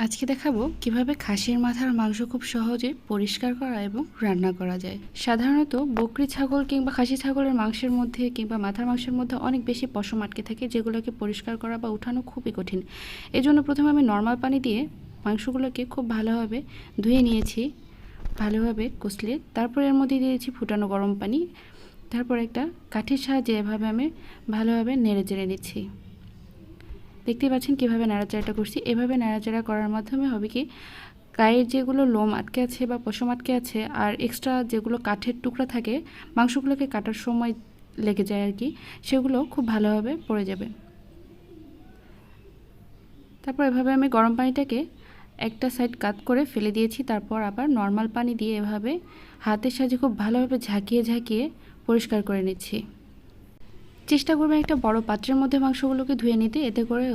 আজকে দেখাবো কিভাবে খাসির মাথার মাংস খুব সহজে পরিষ্কার করা এবং রান্না করা যায়। সাধারণত বকরি ছাগল কিংবা খাসি ছাগলের মাংসের মধ্যে কিংবা মাথার মাংসের মধ্যে অনেক বেশি পশম আটকে থাকে, যেগুলোকে পরিষ্কার করা বা উঠানো খুবই কঠিন। এজন্য প্রথমে আমি নর্মাল পানি দিয়ে মাংসগুলোকে খুব ভালোভাবে ধুয়ে নিয়েছি, ভালোভাবে কষলে। তারপর এর মধ্যে দিয়েছি ফুটানো গরম পানি। তারপর একটা কাঠির সাহায্যে এভাবে আমি ভালোভাবে নেড়ে চেড়ে নিচ্ছি। দেখতে পাচ্ছেন কীভাবে নাড়াচাড়াটা করছি। এভাবে নাড়াচাড়া করার মাধ্যমে হবে কি, গায়ের যেগুলো লোম আটকে আছে বা পশম আটকে আছে আর এক্সট্রা যেগুলো কাঠের টুকরা থাকে মাংসগুলোকে কাটার সময় লেগে যায় আর কি, সেগুলো খুব ভালোভাবে পড়ে যাবে। তারপর এভাবে আমি গরম পানিটাকে একটা সাইড কাত করে ফেলে দিয়েছি। তারপর আবার নর্মাল পানি দিয়ে এভাবে হাতের সাহায্যে খুব ভালোভাবে ঝাঁকিয়ে ঝাঁকিয়ে পরিষ্কার করে নিচ্ছি। চেষ্টা করবেন একটা বড় পাত্রের মধ্যে মাংসগুলোকে ধুয়ে নিতে, এতে করে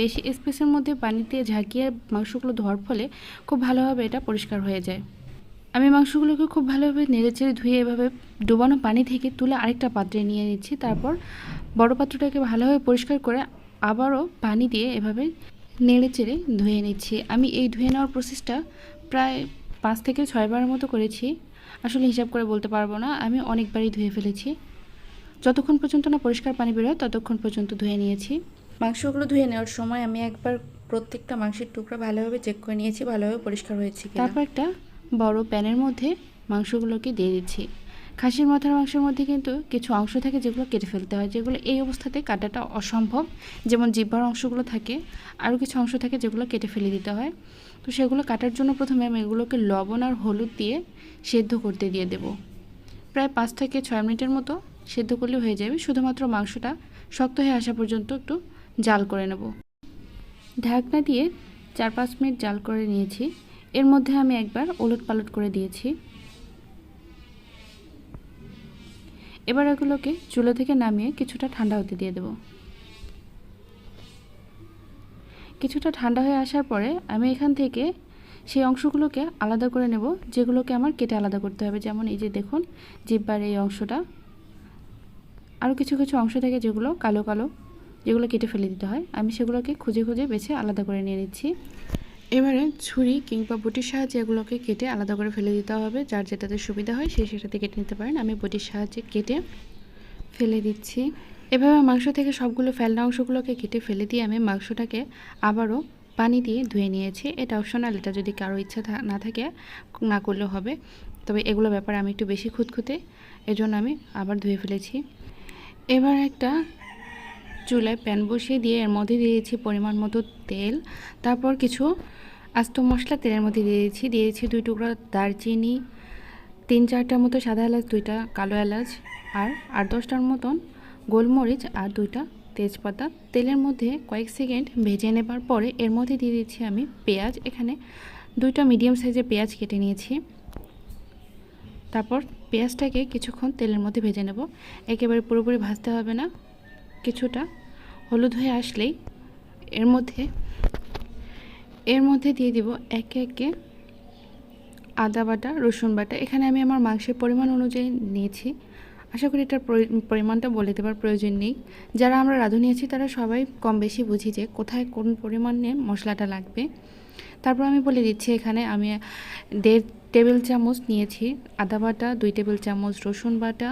বেশি স্পেসের মধ্যে পানি দিয়ে ঝাঁকিয়ে মাংসগুলো ধোয়ার ফলে খুব ভালোভাবে এটা পরিষ্কার হয়ে যায়। আমি মাংসগুলোকে খুব ভালোভাবে নেড়েচেড়ে ধুয়ে এভাবে ডোবানো পানি থেকে তুলে আরেকটা পাত্রে নিয়ে নিচ্ছি। তারপর বড় পাত্রটাকে ভালোভাবে পরিষ্কার করে আবারও পানি দিয়ে এভাবে নেড়েচেড়ে ধুয়ে নিচ্ছি। আমি এই ধুয়ে নেওয়ার প্রসেসটা প্রায় 5 থেকে 6 বারের মতো করেছি, আসলে হিসাব করে বলতে পারবো না, আমি অনেকবারই ধুয়ে ফেলেছি। যতক্ষণ পর্যন্ত না পরিষ্কার পানি বেরোয় ততক্ষণ পর্যন্ত ধুয়ে নিয়েছি। মাংসগুলো ধুয়ে নেওয়ার সময় আমি একবার প্রত্যেকটা মাংসের টুকরা ভালোভাবে চেক করে নিয়েছি, ভালোভাবে পরিষ্কার হয়েছে কিনা। তারপর একটা বড় প্যানের মধ্যে মাংসগুলোকে দিয়ে দিচ্ছি। খাসির মাথার মাংসের মধ্যে কিন্তু কিছু অংশ থাকে যেগুলো কেটে ফেলতে হয়, যেগুলো এই অবস্থাতে কাটাটা অসম্ভব। যেমন জিহ্বার অংশগুলো থাকে, আরও কিছু অংশ থাকে যেগুলো কেটে ফেলে দিতে হয়। তো সেগুলো কাটার জন্য প্রথমে আমি এগুলোকে লবণ আর হলুদ দিয়ে সেদ্ধ করতে দিয়ে দেব। প্রায় 5 থেকে 6 মিনিটের মতো সেদ্ধ করলে হয়ে যাবে। শুধুমাত্র মাংসটা শক্ত হয়ে আসা পর্যন্ত একটু জাল করে নেব। ঢাকনা দিয়ে 4-5 মিনিট জাল করে নিয়েছি। এর মধ্যে আমি একবার ওলটপালট করে দিয়েছি। এবার এগুলোকে চুলা থেকে নামিয়ে কিছুটা ঠান্ডা হতে দিয়ে দেব। কিছুটা ঠান্ডা হয়ে আসার পরে আমি এখান থেকে সেই অংশগুলোকে আলাদা করে নেব, যেগুলোকে আমার কেটে আলাদা করতে হবে। যেমন এই যে দেখুন, জিহ্বার এই অংশটা, আরও কিছু কিছু অংশ থাকে যেগুলো কালো কালো, যেগুলো কেটে ফেলে দিতে হয়। আমি সেগুলোকে খুঁজে খুঁজে বেছে আলাদা করে নিয়ে নিচ্ছি। এবারে ছুরি কিংবা বটির সাহায্যে এগুলোকে কেটে আলাদা করে ফেলে দিতে হবে। যার যেটাতে সুবিধা হয় সে সেটাতে কেটে নিতে পারেন। আমি বটির সাহায্যে কেটে ফেলে দিচ্ছি। এভাবে মাংস থেকে সবগুলো ফেলনা অংশগুলোকে কেটে ফেলে দিয়ে আমি মাংসটাকে আবারও পানি দিয়ে ধুয়ে নিয়েছি। এটা অপশনাল, এটা যদি কারো ইচ্ছা না থাকে না করলেও হবে। তবে এগুলো ব্যাপারে আমি একটু বেশি খুঁতখুঁতে, এজন্য আমি আবার ধুয়ে ফেলেছি। এবার একটা চুলায় প্যান বসিয়ে দিয়ে এর মধ্যে দিয়েছি পরিমাণ মতো তেল। তারপর কিছু আস্ত মশলা তেলের মধ্যে দিয়েছি 2 টুকরা দারচিনি, 3-4টার মতো সাদা এলাচ, 2টা কালো এলাচ, আর 8-10টার মতন গোলমরিচ আর 2টা তেজপাতা। তেলের মধ্যে কয়েক সেকেন্ড ভেজে নেবার পরে এর মধ্যে দিয়ে দিচ্ছি আমি পেঁয়াজ। এখানে 2টা মিডিয়াম সাইজের পেঁয়াজ কেটে নিয়েছি। তারপর পেঁয়াজটাকে কিছুক্ষণ তেলের মধ্যে ভেজে নেব। একেবারে পুরোপুরি ভাজতে হবে না, কিছুটা হলুদ হয়ে আসলেই এর মধ্যে দিয়ে দিব একে একে আদা বাটা, রসুন বাটা। এখানে আমি আমার মাংসের পরিমাণ অনুযায়ী নিয়েছি। আশা করি এটার পরিমাণটা বলে দেওয়ার প্রয়োজন নেই। যারা আমরা রাঁধুনি আছি তারা সবাই কম বেশি বুঝি যে কোথায় কোন পরিমাণে মশলাটা লাগবে। তারপর আমি বলে দিচ্ছি, এখানে আমি 1.5 টেবিল চামচ নিয়েছি আদা বাটা, 2 টেবিল চামচ রসুন বাটা,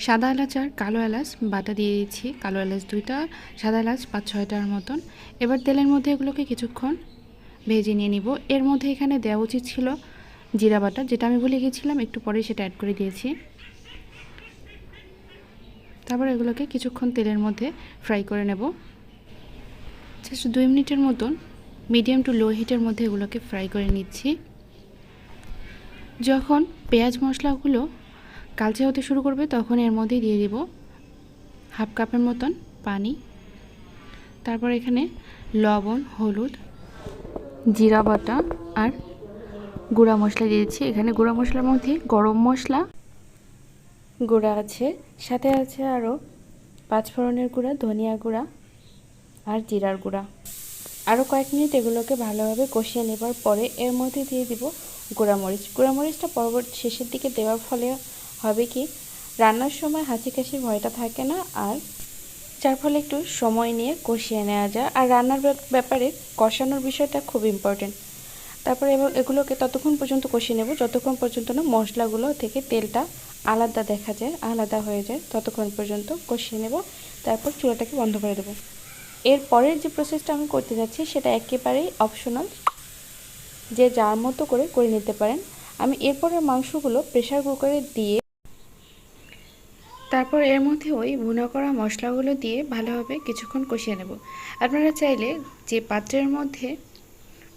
সাদা এলাচ আর কালো এলাচ বাটা দিয়ে দিচ্ছি। কালো এলাচ 2টা, সাদা এলাচ 5-6টার মতন। এবার তেলের মধ্যে এগুলোকে কিছুক্ষণ ভেজে নিয়ে নিব। এর মধ্যে এখানে দেওয়া উচিত ছিল জিরা বাটা, যেটা আমি ভুলে গিয়েছিলাম, একটু পরে সেটা অ্যাড করে দিয়েছি। তারপর এগুলোকে কিছুক্ষণ তেলের মধ্যে ফ্রাই করে নেব। জাস্ট 2 মিনিটের মতন মিডিয়াম টু লো হিটের মধ্যে এগুলোকে ফ্রাই করে নিচ্ছি। যখন পেঁয়াজ মশলাগুলো কালচে হতে শুরু করবে তখন এর মধ্যে দিয়ে দিব 1/2 কাপের মতন পানি। তারপর এখানে লবণ, হলুদ, জিরা বাটা আর গুঁড়া মশলা দিয়েছি। এখানে গুঁড়া মশলার মধ্যে গরম মশলা গুঁড়া আছে, সাথে আছে আরও 5 ফোড়নের গুঁড়া, ধনিয়া গুঁড়া আর জিরার গুঁড়া। আরও কয়েক মিনিট এগুলোকে ভালোভাবে কষিয়ে নেবার পরে এর মধ্যে দিয়ে দিব গুঁড়ামরিচ। গুঁড়ামরিচটা পরবর্তী শেষের দিকে দেওয়ার ফলে হবে কি, রান্নার সময় হাঁচি কাশির ভয়টা থাকে না, আর যার ফলে একটু সময় নিয়ে কষিয়ে নেওয়া যায়। আর রান্নার ব্যাপারে কষানোর বিষয়টা খুব ইম্পর্টেন্ট। তারপরে এগুলোকে ততক্ষণ পর্যন্ত কষিয়ে নেব যতক্ষণ পর্যন্ত না মশলাগুলো থেকে তেলটা আলাদা দেখা যায়, আলাদা হয়ে যায়, ততক্ষণ পর্যন্ত কষিয়ে নেব। তারপর চুলাটাকে বন্ধ করে দেব। এর পরের যে প্রসেসটা আমি করতে যাচ্ছি সেটা একেবারেই অপশনাল, যে যার মতো করে নিতে পারেন। আমি এরপরের মাংসগুলো প্রেসার কুকারে দিয়ে তারপর এর মধ্যে ওই ভুনা করা মশলাগুলো দিয়ে ভালোভাবে কিছুক্ষণ কষিয়ে নেব। আপনারা চাইলে যে পাত্রের মধ্যে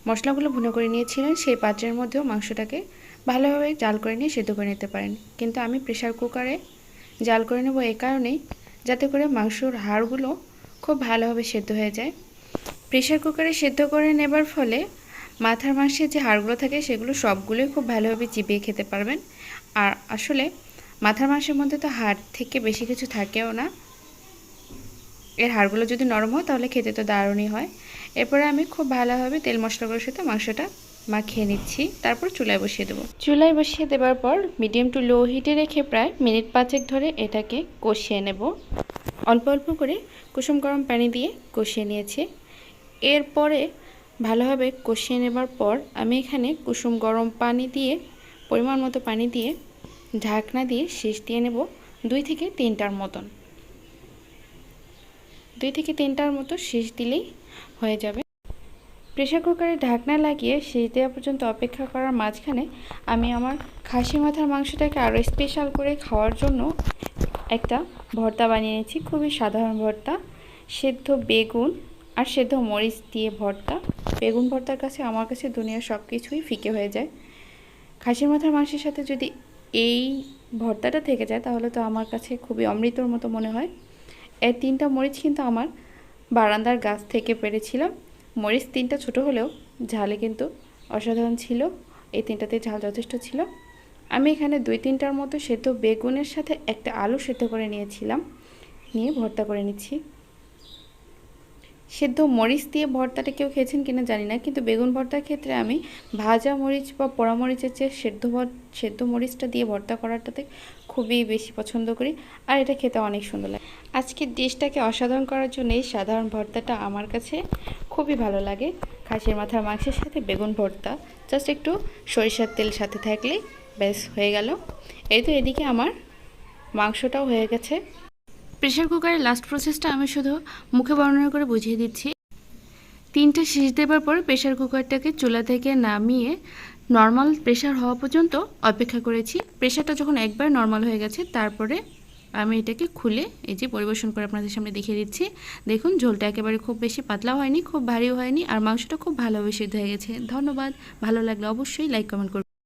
মশলাগুলো ভুনা করে নিয়েছিলেন সেই পাত্রের মধ্যেও মাংসটাকে ভালোভাবে জাল করে নিয়ে সেদ্ধ করে নিতে পারেন, কিন্তু আমি প্রেসার কুকারে জাল করে নেব এই কারণেই যাতে করে মাংসর হাড়গুলো খুব ভালোভাবে সেদ্ধ হয়ে যায়। প্রেসার কুকারে সেদ্ধ করে নেবার ফলে মাথার মাংসের যে হাড়গুলো থাকে সেগুলো সবগুলোই খুব ভালোভাবে চিবিয়ে খেতে পারবেন। আর আসলে মাথার মাংসের মধ্যে তো হাড় থেকে বেশি কিছু থাকেও না, এর হাড়গুলো যদি নরম হয় তাহলে খেতে তো দারুণই হয়। এরপরে আমি খুব ভালোভাবে তেল মশলাগুলোর সাথে মাংসটা মাখিয়ে নিচ্ছি। তারপর চুলায় বসিয়ে দেবো। চুলায় বসিয়ে দেওয়ার পর মিডিয়াম টু লো হিটে রেখে প্রায় মিনিট 5 ধরে এটাকে কষিয়ে নেব। অল্প অল্প করে কুসুম গরম পানি দিয়ে কষিয়ে নিয়েছি। এরপরে ভালোভাবে কষিয়ে নেবার পর আমি এখানে কুসুম গরম পানি দিয়ে পরিমাণ মতো পানি দিয়ে ঢাকনা দিয়ে শেষ দিয়ে নেব 2 থেকে 3টার মতন। 2 থেকে 3টার মতো শেষ দিলেই হয়ে যাবে। প্রেসার কুকারে ঢাকনা লাগিয়ে শেষ দেওয়া পর্যন্ত অপেক্ষা করার মাঝখানে আমি আমার খাসি মাথার মাংসটাকে আরও স্পেশাল করে খাওয়ার জন্য একটা ভর্তা বানিয়ে নিয়েছি। খুবই সাধারণ ভর্তা, সেদ্ধ বেগুন আর সেদ্ধ মরিচ দিয়ে ভর্তা। বেগুন ভর্তার কাছে আমার কাছে দুনিয়ার সব কিছুই ফিকে হয়ে যায়। খাসির মাথার মাংসের সাথে যদি এই ভর্তাটা থেকে যায় তাহলে তো আমার কাছে খুবই অমৃতর মতো মনে হয়। এই 3টা মরিচ কিন্তু আমার বারান্দার গাছ থেকে পেরেছিলাম। মরিচ 3টা ছোট হলেও ঝালে কিন্তু অসাধারণ ছিল। এই 3টাতে ঝাল যথেষ্ট ছিল। আমি এখানে 2-3টার মতো সেদ্ধ বেগুনের সাথে একটা আলু সেদ্ধ করে নিয়েছিলাম, নিয়ে ভর্তা করে নিচ্ছি। সেদ্ধ মরিচ দিয়ে ভর্তাটা কেউ খেয়েছেন কিনা জানি না, কিন্তু বেগুন ভর্তার ক্ষেত্রে আমি ভাজা মরিচ বা পোড়া মরিচের চেয়ে সেদ্ধ মরিচটা দিয়ে ভর্তা করাটাতে খুবই বেশি পছন্দ করি, আর এটা খেতে অনেক সুন্দর লাগে। আজকের ডিশটাকে অসাধারণ করার জন্য এই সাধারণ ভর্তাটা আমার কাছে খুবই ভালো লাগে। খাসির মাথার মাংসের সাথে বেগুন ভর্তা জাস্ট একটু সরিষার তেল সাথে থাকলেই ব্যাস হয়ে গেল। এই তো এদিকে আমার মাংসটাও হয়ে গেছে। প্রেসার কুকারের লাস্ট প্রসেসটা আমি শুধু মুখে বর্ণনা করে বুঝিয়ে দিচ্ছি। 3টে সিটি দেবার পর প্রেসার কুকারটাকে চুলা থেকে নামিয়ে নর্মাল প্রেসার হওয়া পর্যন্ত অপেক্ষা করেছি। প্রেসারটা যখন একবার নর্মাল হয়ে গেছে তারপরে আমি এটাকে খুলে এই যে পরিবেশন করে আপনাদের সামনে দেখিয়ে দিচ্ছি। দেখুন ঝোলটা একেবারে খুব বেশি পাতলা হয়নি, খুব ভারীও হয়নি, আর মাংসটা খুব ভালোভাবে সিদ্ধ হয়ে গেছে। ধন্যবাদ। ভালো লাগলে অবশ্যই লাইক কমেন্ট করুন।